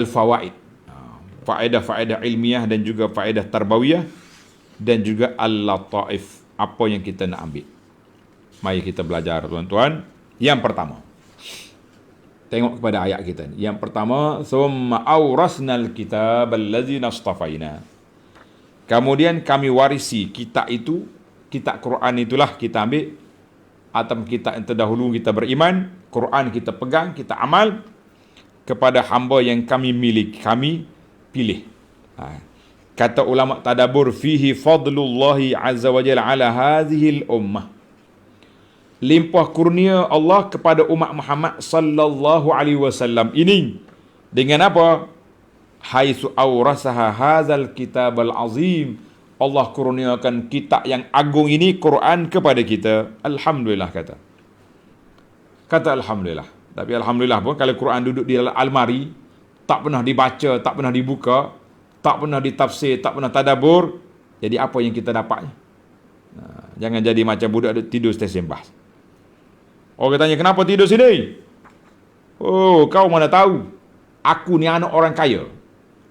al-fawaid, faedah-faedah ilmiah dan juga faedah tarbawiyah, dan juga al-lataif, apa yang kita nak ambil. Mari kita belajar tuan-tuan. Yang pertama, tengok kepada ayat kita ni. Yang pertama, summa awrasnal kitab allazi nastafaina. Kemudian kami warisi kitab itu, kitab Quran itulah kita ambil, atau kitab yang terdahulu kita beriman, Quran kita pegang, kita amal, kepada hamba yang kami milik, kami pilih. Kata ulama tadabbur, fihi fadlullahi azza wa jalla ala hadhil ummah. Limpah kurnia Allah kepada umat Muhammad sallallahu alaihi wasallam ini dengan apa? Haitsu awrasaha hadzal kitabal azim. Allah kurniakan kitab yang agung ini, Quran, kepada kita. Alhamdulillah kata. Kata alhamdulillah. Tapi alhamdulillah pun kalau Quran duduk di dalam almari, tak pernah dibaca, tak pernah dibuka, tak pernah ditafsir, tak pernah tadabbur, jadi apa yang kita dapatnya? Jangan jadi macam budak tidur stesen bas. Orang tanya, kenapa tidur sini? Oh, kau mana tahu? Aku ni anak orang kaya.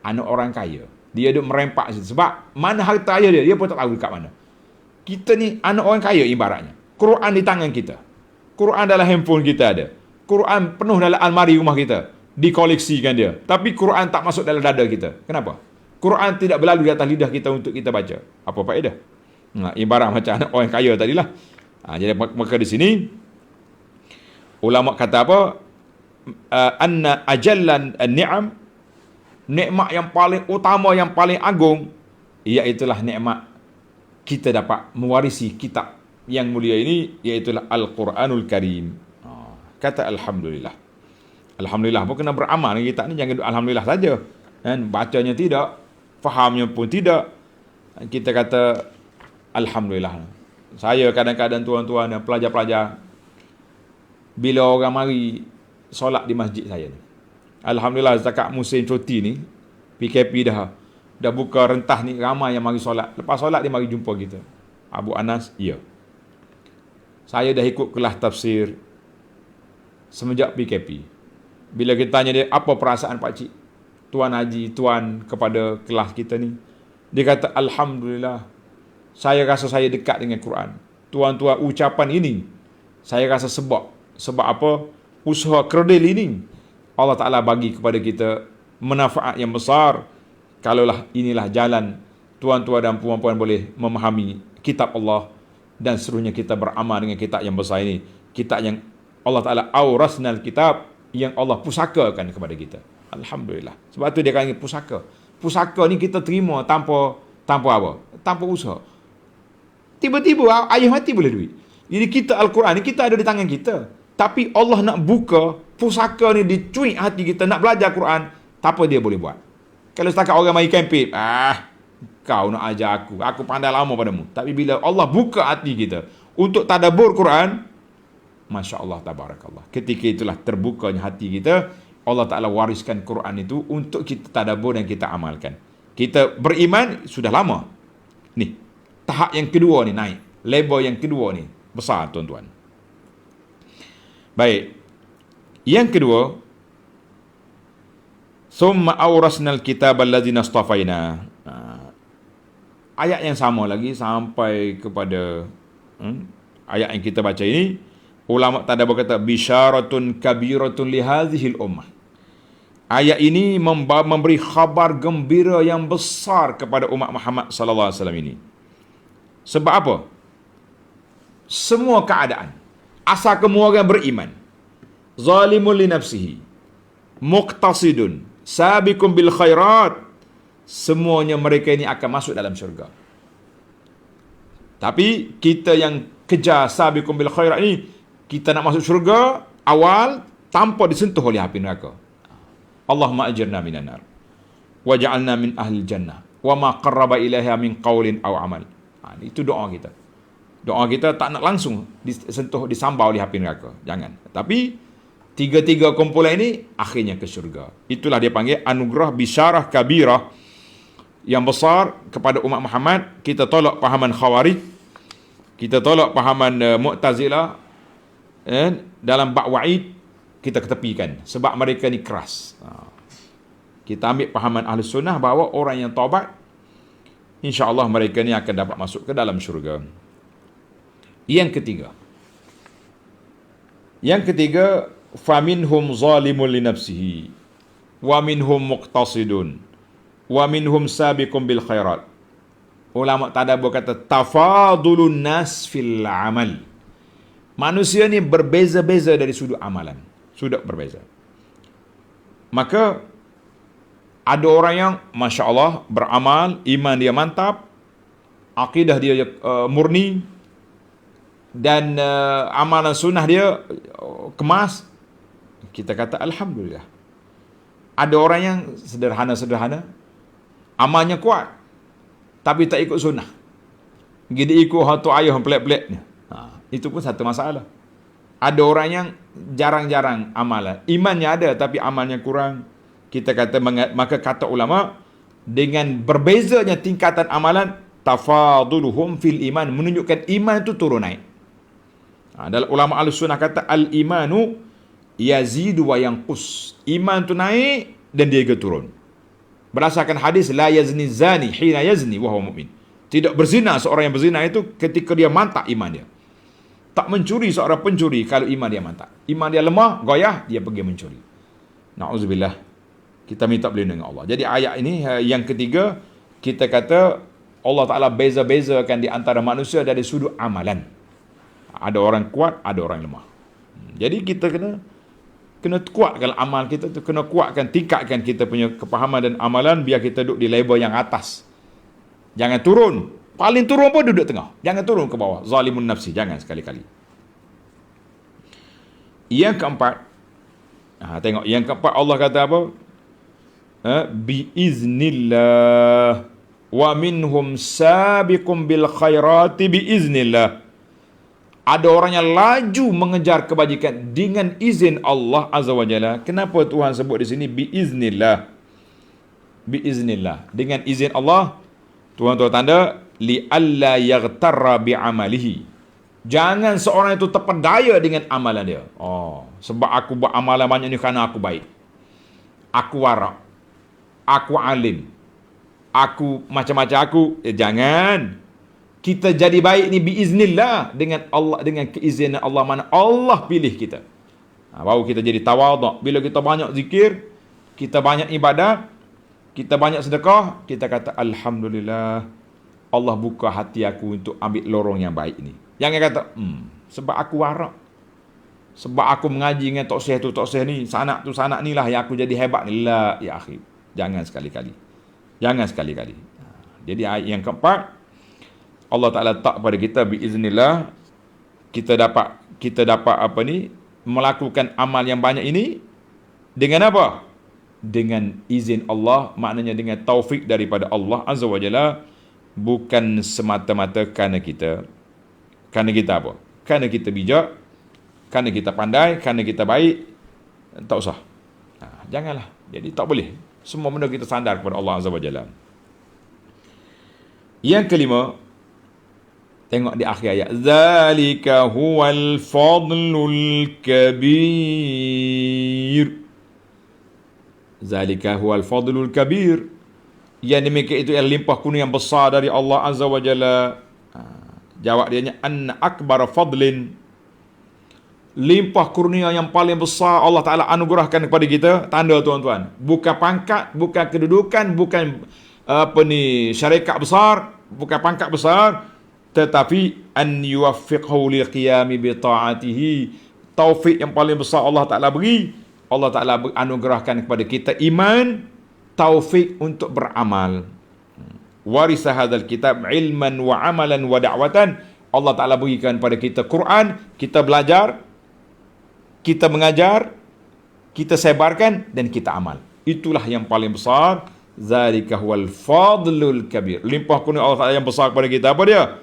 Anak orang kaya. Dia duduk merempak situ. Sebab mana harta ayah dia, dia pun tak tahu dekat mana. Kita ni anak orang kaya ibaratnya. Quran di tangan kita. Quran dalam handphone kita ada. Quran penuh dalam almari rumah kita. Dikoleksikan dia. Tapi Quran tak masuk dalam dada kita. Kenapa? Quran tidak berlalu di atas lidah kita untuk kita baca. Apa faedah? Ibarat macam anak orang kaya tadilah. Jadi maka di sini ulama kata apa? Anna ajallan an-ni'am, nikmat yang paling utama, yang paling agung, iaitulah nikmat kita dapat mewarisi kitab yang mulia ini, iaitulah Al-Quranul Karim. Kata alhamdulillah. Alhamdulillah pun kena beramal dengan kitab ni, jangan alhamdulillah saja. Kan? Bacanya tidak, fahamnya pun tidak. Kita kata alhamdulillah. Saya kadang-kadang tuan-tuan dan pelajar-pelajar, bila orang mari solat di masjid saya ni, alhamdulillah setakat musim cuti ni, PKP dah buka rentah ni, ramai yang mari solat. Lepas solat dia mari jumpa kita. Abu Anas, ya, saya dah ikut kelas tafsir semenjak PKP. Bila kita tanya dia, apa perasaan Pak Cik, Tuan Haji, Tuan, kepada kelas kita ni, dia kata, alhamdulillah, saya rasa saya dekat dengan Quran. Tuan-tuan, ucapan ini saya rasa sebab apa? Usaha kerdil ini Allah Ta'ala bagi kepada kita manfaat yang besar. Kalaulah inilah jalan tuan-tuan dan puan-puan boleh memahami kitab Allah, dan seluruhnya kita beramal dengan kitab yang besar ini. Kitab yang Allah Ta'ala awrasnal kitab, yang Allah pusakakan kepada kita. Alhamdulillah. Sebab tu dia kata pusaka. Pusaka ni kita terima tanpa apa? Tanpa usaha. Tiba-tiba ayah mati boleh duit. Jadi kita Al-Quran ni kita ada di tangan kita. Tapi Allah nak buka pusaka ni, dicuik hati kita nak belajar Quran, tak apa dia boleh buat. Kalau setakat orang mari kempen, kau nak ajar aku pandai lama padamu. Tapi bila Allah buka hati kita untuk tadabbur Quran, Masya Allah, tabarakallah. Ketika itulah terbukanya hati kita, Allah Ta'ala wariskan Quran itu untuk kita tadabbur dan kita amalkan. Kita beriman sudah lama. Ni, tahap yang kedua ni naik. Level yang kedua ni besar tuan-tuan. Baik. Yang kedua, summa awrasnal kitab allazi nastafaina. Ayat yang sama lagi sampai kepada ayat yang kita baca ini. Ulama tadabbur kata bisyaratun kabiratun li hadhil ummah. Ayat ini memberi khabar gembira yang besar kepada umat Muhammad sallallahu alaihi wasallam ini. Sebab apa? Semua keadaan, asal semua orang beriman, zalimun li nafsihi, muqtasidun, sabiqun bil khairat, semuanya mereka ini akan masuk dalam syurga. Tapi kita yang kejar sabiqun bil khairat ini, kita nak masuk syurga awal tanpa disentuh oleh api neraka. Allahumma ajirna minan nar waj'alna min ahli jannah wa ma qarraba ilaiha min qaulin aw amal. Itu doa kita. Doa kita tak nak langsung disentuh, disambau oleh api neraka. Jangan. Tapi tiga-tiga kumpulan ini akhirnya ke syurga. Itulah dia panggil anugerah bisyarah kabirah yang besar kepada umat Muhammad. Kita tolak pahaman Khawarij, kita tolak pahaman Mu'tazilah, dalam bab wa'id kita ketepikan sebab mereka ni keras. Kita ambil pahaman ahli sunnah bahawa orang yang taubat, insya-Allah mereka ni akan dapat masuk ke dalam syurga. Yang ketiga, faminhum zalimun li nafsihi wa minhum muqtasidun wa minhum sabiqun bil khairat. Ulama tadabbur kata tafadulun nas fil amal. Manusia ni berbeza-beza dari sudut amalan, sudut berbeza. Maka ada orang yang masya-Allah beramal, iman dia mantap, akidah dia murni, dan amalan sunnah dia kemas. Kita kata alhamdulillah. Ada orang yang sederhana-sederhana, amalnya kuat, tapi tak ikut sunnah. Dia ikut hatu ayah pelik-peliknya. Itu pun satu masalah. Ada orang yang jarang-jarang amalan, imannya ada tapi amalnya kurang. Kita kata, maka kata ulama, dengan berbezanya tingkatan amalan, tafaduluhum fil iman, menunjukkan iman itu turun naik. Dalam ulama al-sunnah kata al-imanu yazidu wa yanqus. Iman tu naik dan dia juga turun. Berdasarkan hadis la yazni zani hina yazni wa huwa mu'min. Tidak berzina seorang yang berzina itu ketika dia mantap iman dia. Tak mencuri seorang pencuri kalau iman dia mantap. Iman dia lemah, goyah, dia pergi mencuri. Na'udzubillah. Kita minta perlindungan Allah. Jadi ayat ini yang ketiga, kita kata Allah Ta'ala beza-bezakan di antara manusia dari sudut amalan. Ada orang kuat, ada orang lemah. Jadi kita kena kuatkan amal kita tu, kena kuatkan, tingkatkan kita punya kepahaman dan amalan biar kita duduk di level yang atas. Jangan turun. Paling turun pun duduk tengah. Jangan turun ke bawah. Zalimun nafsi. Jangan sekali-kali. Yang keempat. Tengok. Yang keempat Allah kata apa? Biiznillah. Wa minhum sabiqum bil khairati biiznillah. Ada orang yang laju mengejar kebajikan dengan izin Allah Azza wa Jalla. Kenapa Tuhan sebut di sini biiznillah? Biiznillah. Dengan izin Allah. Tuhan tanda li'alla yaghtarra bi'amalihi. Jangan seorang itu terpedaya dengan amalan dia. Sebab aku buat amalan banyak ni kerana aku baik. Aku warak. Aku alim. Aku macam-macam aku. Jangan. Kita jadi baik ni biiznillah, dengan Allah, dengan keizinan Allah, mana Allah pilih kita. Baru kita jadi tawaduk. Bila kita banyak zikir, kita banyak ibadah, kita banyak sedekah, kita kata alhamdulillah, Allah buka hati aku untuk ambil lorong yang baik ni. Jangan kata sebab aku warak, sebab aku mengaji dengan tok syekh tu tok syekh ni, sanak tu sanak ni lah yang aku jadi hebat ni. La ya akhi. Jangan sekali-kali. Jangan sekali-kali. Jadi ayat yang keempat, Allah Ta'ala tak pada kita biiznillah, kita dapat apa ni, melakukan amal yang banyak ini dengan apa? Dengan izin Allah, maknanya dengan taufik daripada Allah Azza wa Jalla, bukan semata-mata kerana kita apa? Kerana kita bijak, kerana kita pandai, kerana kita baik, tak usah. Janganlah. Jadi tak boleh. Semua benda kita sandar kepada Allah Azza wa Jalla. Yang kelima, tengok di akhir ayat, zalika huwal fadlul kabir. Zalika huwal fadlul kabir. Yang demikian itu yang limpah kurnia yang besar dari Allah Azza wa Jalla. Jawab dia, anna akbar fadlin, limpah kurnia yang paling besar Allah Ta'ala anugerahkan kepada kita. Tanda tuan-tuan, bukan pangkat, bukan kedudukan, bukan syarikat besar, bukan pangkat besar, tetapi an yuwaffiqhu liqiyami bi ta'atihi. Taufik yang paling besar Allah Ta'ala beri. Allah Ta'ala anugerahkan kepada kita iman, taufik untuk beramal. Warisa hadzal kitab ilman wa amalan wa da'watan. Allah Ta'ala berikan pada kita Quran, kita belajar, kita mengajar, kita sebarkan, dan kita amal. Itulah yang paling besar. Zalika huwal fadlul kabir. Limpah kurnia Allah Ta'ala yang besar kepada kita. Apa dia?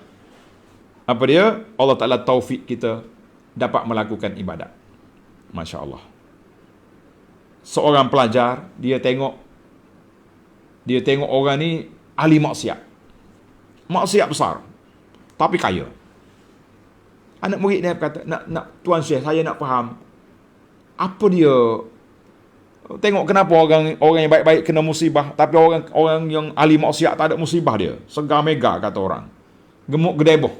Apa dia? Allah Ta'ala taufik kita dapat melakukan ibadat. Masya Allah. Seorang pelajar, dia tengok orang ni ahli maksiat. Maksiat besar. Tapi kaya. Anak murid dia kata, nak Tuan Syekh, saya nak faham apa dia Tengok kenapa orang yang baik-baik kena musibah, tapi orang yang ahli maksiat tak ada musibah dia. Segar mega kata orang. Gemuk gedeboh.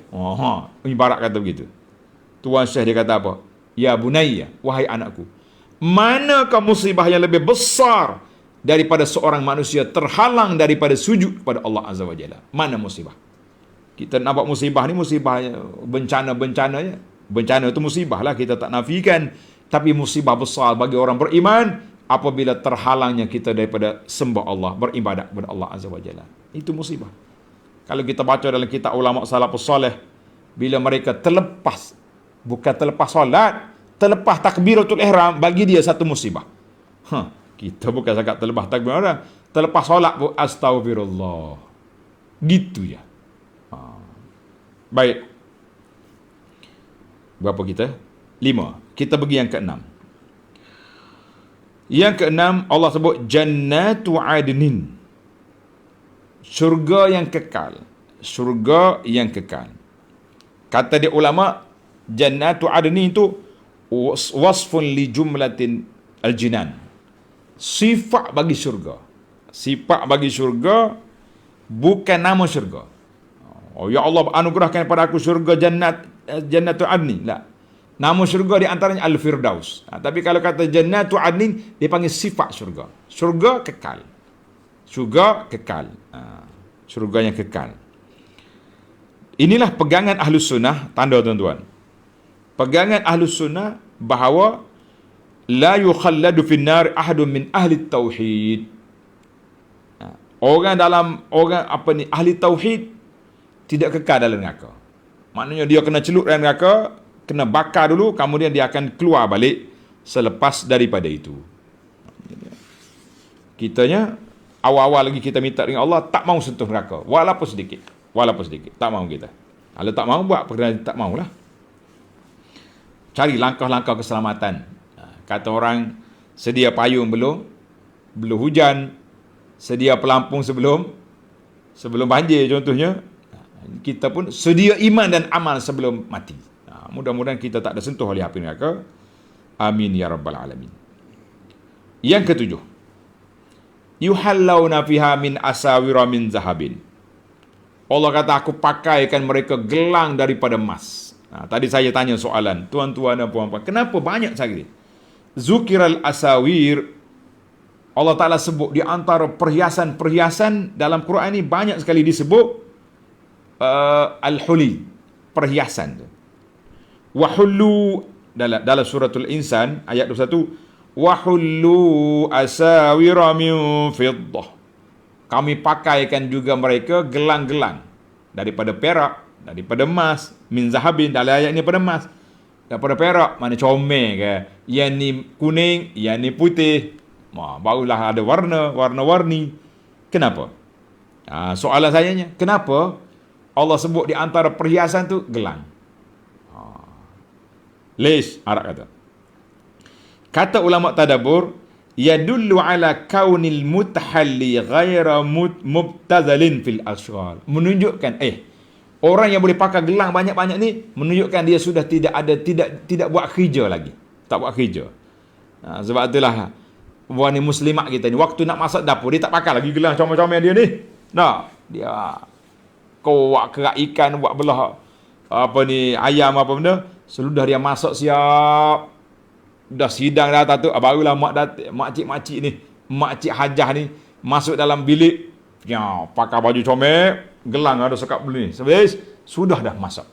Ibarat kata begitu. Tuan Syekh dia kata apa? Ya bunayya, wahai anakku. Manakah musibah yang lebih besar daripada seorang manusia terhalang daripada sujud kepada Allah Azza wa Jalla? Mana musibah? Kita nampak musibah ni musibah bencana-bencananya. Bencana itu musibah lah, kita tak nafikan. Tapi musibah besar bagi orang beriman apabila terhalangnya kita daripada sembah Allah, beribadat kepada Allah Azza wa Jalla. Itu musibah. Kalau kita baca dalam kitab ulama salafus salih, bila mereka terlepas, bukan terlepas solat, terlepas takbiratul ihram, bagi dia satu musibah. Kita bukan cakap terlepas takbiratul ihram, terlepas solat pun astagfirullah. Gitu ya. Baik. Berapa kita? 5. Kita pergi yang ke-6. Yang ke-6, Allah sebut Jannatu Adnin. Syurga yang kekal. Syurga yang kekal. Kata dia ulama, Jannatu Adnin itu wasfun li jumlatin al-jinan. Sifat bagi syurga. Sifat bagi syurga, bukan nama syurga. Oh ya Allah, anugerahkan kepada aku syurga Jannatu Adnin. Tak. Nama syurga di antaranya Al-Firdaus. Tapi kalau kata Jannatu Adnin, dia panggil sifat syurga. Syurga kekal. Syurga kekal. Syurga yang kekal. Inilah pegangan Ahlus Sunnah, tanda tuan-tuan. Pegangan Ahlus Sunnah bahawa la yukhalladu finnar ahadun min ahli tauhid. Orang ahli tauhid tidak kekal dalam neraka. Maknanya dia kena celup dalam neraka, kena bakar dulu, kemudian dia akan keluar balik selepas daripada itu. Kitanya awal-awal lagi kita minta dengan Allah, tak mau sentuh neraka, walaupun sedikit, tak mau kita. Kalau tak mau buat perkara tak maulah. Cari langkah-langkah keselamatan. Kata orang, sedia payung belum hujan, sedia pelampung sebelum banjir contohnya. Kita pun sedia iman dan amal sebelum mati. Mudah-mudahan kita tak ada sentuh oleh api neraka. Amin ya rabbal alamin. Yang ke-7, yuhallawna fiha min asawira min zahabin. Allah kata, aku pakaikan mereka gelang daripada emas. Tadi saya tanya soalan, tuan-tuan dan puan-puan, kenapa banyak sekali zukiral asawir? Allah Ta'ala sebut di antara perhiasan-perhiasan dalam Quran ini banyak sekali disebut al-huli, perhiasan. Wahullu dalam suratul Insan ayat 21, wahullu asawira min fiddah. Kami pakaikan juga mereka gelang-gelang daripada perak, daripada emas, min zahabin, dalam ayat ni pada emas. Daripada perak, mana comel ke? Yang ni kuning, yang ni putih. Barulah ada warna-warni. Kenapa? Soalan sayanya, kenapa Allah sebut di antara perhiasan tu gelang? Lish, Arab kata ulama tadabbur, yadullu ala kaunil mutahalli ghaira mubtazalin fil ashghal. Menunjukkan orang yang boleh pakai gelang banyak-banyak ni menunjukkan dia sudah tidak buat kerja lagi. Tak buat kerja. Sebab itulah wanita muslimat kita ni waktu nak masuk dapur dia tak pakai lagi gelang comel-comel dia ni. Dia buat kerak ikan, buat belah ayam apa benda, seludah dia masak siap, dah sidang dah tu, barulah makcik-makcik ni, makcik hajah ni masuk dalam bilik, pakai baju comel, gelang ada sekap beli ni, habis sudah dah masak.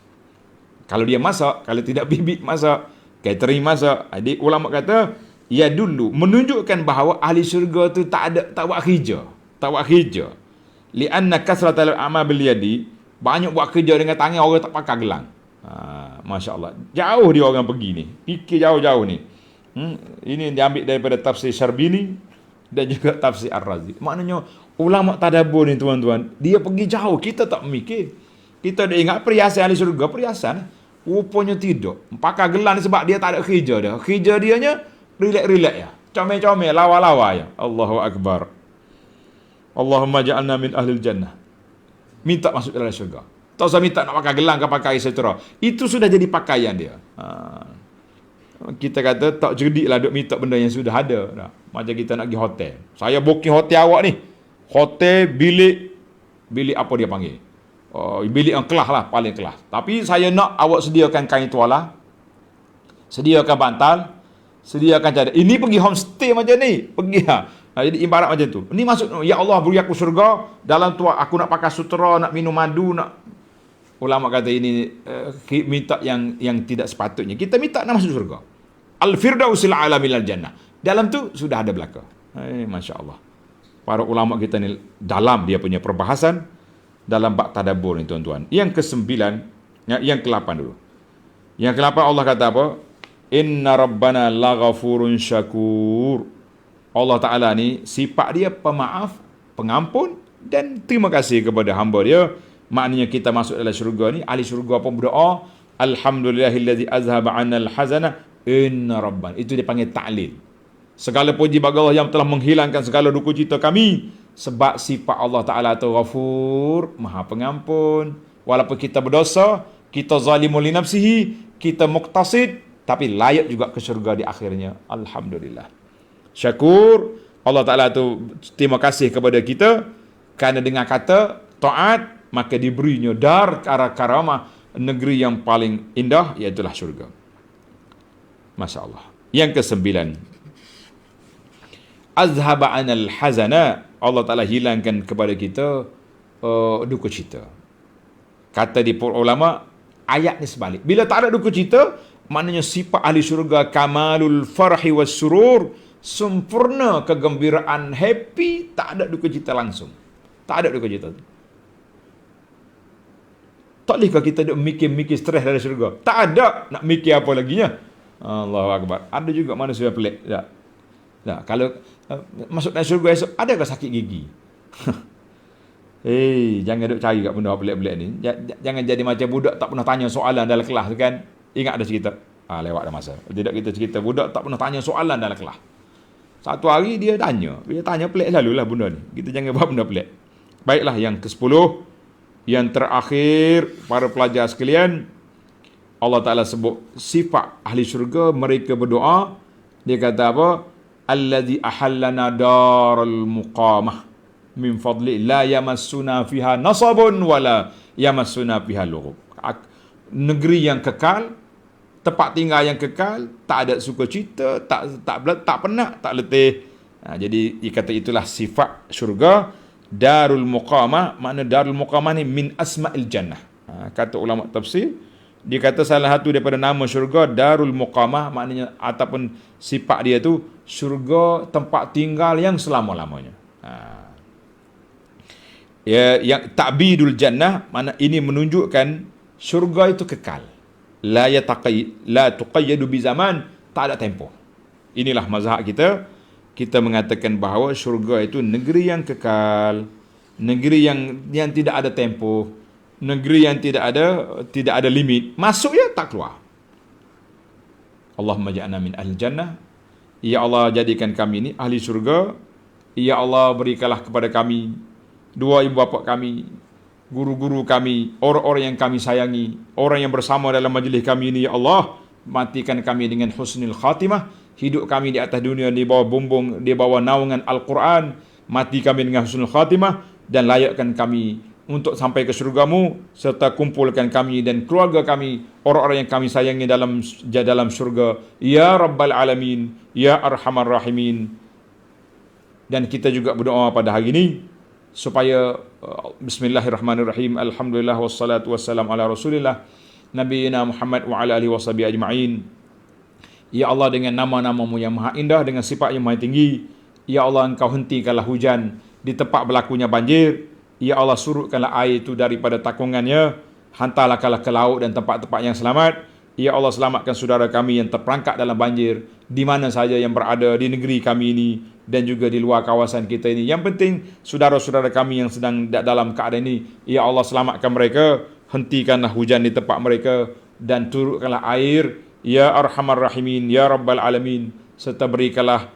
Kalau dia masak, kalau tidak bibit masak, catering masak, adik ulama kata ya dulu menunjukkan bahawa ahli syurga tu tak buat kerja. Lianna kasratal amal bil yadi, banyak buat kerja dengan tangan, orang tak pakai gelang. Masya Allah, jauh dia orang pergi ni, fikir jauh-jauh ni. Ini diambil daripada tafsir Syarbini dan juga tafsir Ar-Razi. Maknanya ulama tadabbur ni tuan-tuan, dia pergi jauh, kita tak mikir. Kita dah ingat perhiasan ahli syurga, perhiasan. Rupanya tidak. Pakai gelang ni sebab dia tak ada kerja dah. Kerja dia nya relax-relax ya. Comel-comel, lawa-lawa ya. Allahu Akbar. Allahumma ja'alna min ahlil jannah. Minta masuk dalam syurga. Tak usah minta nak pakai gelang ke pakai etc. Itu sudah jadi pakaian dia. kita kata tak cerdik lah duk minta benda yang sudah ada. Nah, macam kita nak pergi hotel. Saya booking hotel awak ni. Hotel bilik apa dia panggil? Bilik yang kelas lah, paling kelas. Tapi saya nak awak sediakan kain tuala, sediakan bantal, sediakan cadar. Ini pergi homestay macam ni. Pergi jadi ibarat macam tu. Ini maksud, ya Allah beri aku syurga, dalam tu aku nak pakai sutera, nak minum madu, nak. Ulama kata ini minta yang tidak sepatutnya. Kita minta nak masuk syurga. Al-firdausil a'la minal jannah. Dalam tu sudah ada belaka. Masya Allah. Para ulama kita ni dalam dia punya perbahasan dalam bab tadabbur ni tuan-tuan. Yang ke-9, yang ke-8 dulu. Yang ke-8 Allah kata apa? Inna rabbana laghafurun syakur. Allah Ta'ala ni sifat dia pemaaf, pengampun dan terima kasih kepada hamba dia. Maknanya kita masuk dalam syurga ni, ahli syurga pun berdoa, alhamdulillahillazi azhaba 'annal hazana inna rabbana. Itu dia panggil ta'lil. Segala puji bagi Allah yang telah menghilangkan segala duka cita kami. Sebab sifat Allah Ta'ala itu ghafur, maha pengampun. Walaupun kita berdosa, kita zalimun li nafsihi, kita muqtasid, tapi layak juga ke syurga di akhirnya. Alhamdulillah. Syakur, Allah Ta'ala itu terima kasih kepada kita kerana dengan kata taat, maka diberinya dar karamah, negeri yang paling indah, iaitulah syurga. Masya Allah. Yang ke-9, azhaba 'anal hazana. Allah Ta'ala hilangkan kepada kita duka cita. Kata di para ulama, ayat ni sebalik. Bila tak ada duka cita, maknanya sifat ahli syurga kamalul farhi was surur, sempurna kegembiraan, happy, tak ada duka cita langsung. Tak ada duka cita. Tak bolehkah kita duk mikir-mikir stres dari syurga? Tak ada. Nak mikir apa laginya? Allahu Akbar. Ada juga manusia pelik. Tak. Tak. Kalau masuk dalam syurga esok, adakah sakit gigi? Jangan duk cari kat benda pelik-pelik ni. Jangan jadi macam budak tak pernah tanya soalan dalam kelas kan. Ingat ada cerita. Lewat dah masa. Tidak kita cerita budak tak pernah tanya soalan dalam kelas. Satu hari dia tanya. Dia tanya pelik lalulah benda ni. Kita jangan buat benda pelik. Baiklah, yang ke-10, yang terakhir, para pelajar sekalian, Allah Ta'ala sebut sifat ahli syurga, mereka berdoa. Dia kata apa? Allazi ahallana daral muqamah min fadli la yamassuna fiha nasabun wala yamassuna fiha lughub. Negeri yang kekal, tempat tinggal yang kekal, tak ada sukacita, tak penat, tak letih. Jadi dikata itulah sifat syurga. Darul Muqamah, makna Darul Muqamah ni min asma'il jannah. Kata ulama tafsir, dia kata salah satu daripada nama syurga Darul Muqamah, maknanya ataupun sifat dia tu syurga tempat tinggal yang selama-lamanya. Yang ta'bidul jannah, makna ini menunjukkan syurga itu kekal. La tuqayyadu bi zaman, tak ada tempoh. Inilah mazhab kita. Kita mengatakan bahawa syurga itu negeri yang kekal, negeri yang tidak ada tempoh, negeri yang tidak ada limit. Masuk ya, tak keluar. Allahumma ja'alna min ahli jannah. Ya Allah, jadikan kami ini ahli syurga. Ya Allah, berikanlah kepada kami, dua ibu bapa kami, guru-guru kami, orang-orang yang kami sayangi, orang yang bersama dalam majlis kami ini, ya Allah, matikan kami dengan husnul khatimah. Hidup kami di atas dunia di bawah bumbung, di bawah naungan Al-Quran. Mati kami dengan husnul khatimah, dan layakkan kami untuk sampai ke syurgamu, serta kumpulkan kami dan keluarga kami, orang-orang yang kami sayangi dalam syurga. Ya Rabbal Alamin, Ya Arhamar Rahimin. Dan kita juga berdoa pada hari ini supaya Bismillahirrahmanirrahim, Alhamdulillah wassalatu wassalam ala Rasulillah Nabiyina Muhammad wa ala alihi washabihi ajma'in. Ya Allah, dengan nama-nama-Mu yang maha indah, dengan sifat yang maha tinggi, Ya Allah, Engkau hentikanlah hujan di tempat berlakunya banjir. Ya Allah, surutkanlah air itu daripada takungannya, hantarlah ke laut dan tempat-tempat yang selamat. Ya Allah, selamatkan saudara kami yang terperangkap dalam banjir, di mana saja yang berada di negeri kami ini dan juga di luar kawasan kita ini. Yang penting, saudara-saudara kami yang sedang dalam keadaan ini, Ya Allah, selamatkan mereka, hentikanlah hujan di tempat mereka, dan turutkanlah air, Ya Arhamar Rahimin, Ya Rabbal Alamin, serta berikanlah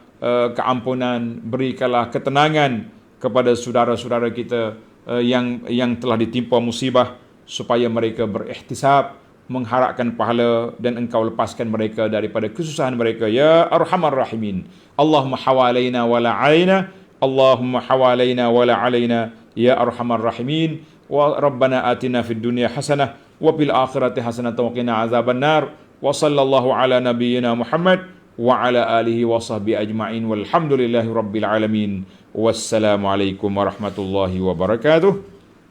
keampunan, berikanlah ketenangan kepada saudara-saudara kita yang telah ditimpa musibah, supaya mereka berihtisab mengharapkan pahala dan Engkau lepaskan mereka daripada kesusahan mereka ya arhamar rahimin. Allahumma hawalaina wala alaina, Allahumma hawalaina wala alaina ya arhamar rahimin. Wa rabbana atina fid dunya hasanah wa fil akhirati hasanah wa qina azabannar. Wa sallallahu ala nabiyyina Muhammad wa ala alihi wa sahbihi ajma'in walhamdulillahi rabbil alamin. Wassalamualaikum warahmatullahi wabarakatuh.